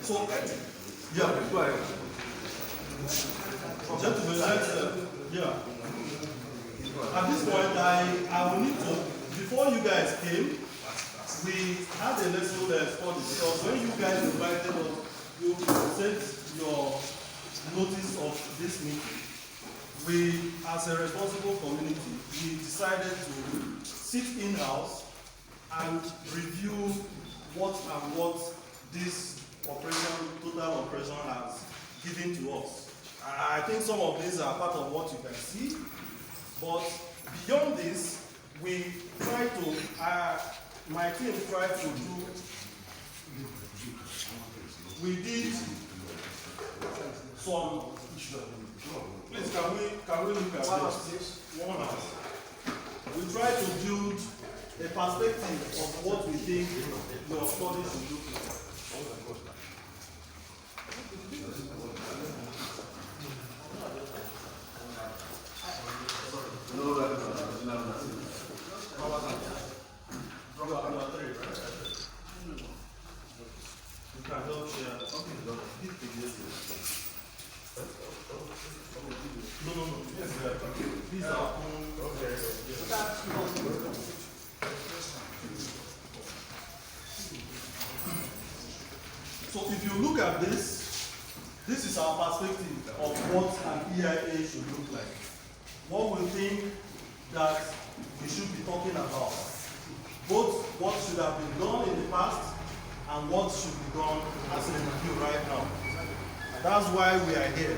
So, yeah, go ahead. Gentlemen, yeah. At this point, I will need to, before you guys came, we had a lesson study because when you guys invited us, you sent your notice of this meeting. We, as a responsible community, we decided to sit in-house and review what this operation, total operation, has given to us. I think some of these are part of what you can see, but beyond this, we try to, my team tried to do, we did some, please can we look at this? One house. We try to build a perspective of what we think your study should look like. You can help share. No. Yes, these are So if you look at this is our perspective of what an EIA should look like. What we think that we should be talking about. Both what should have been done in the past and what should be done as a review right now. And that's why we are here.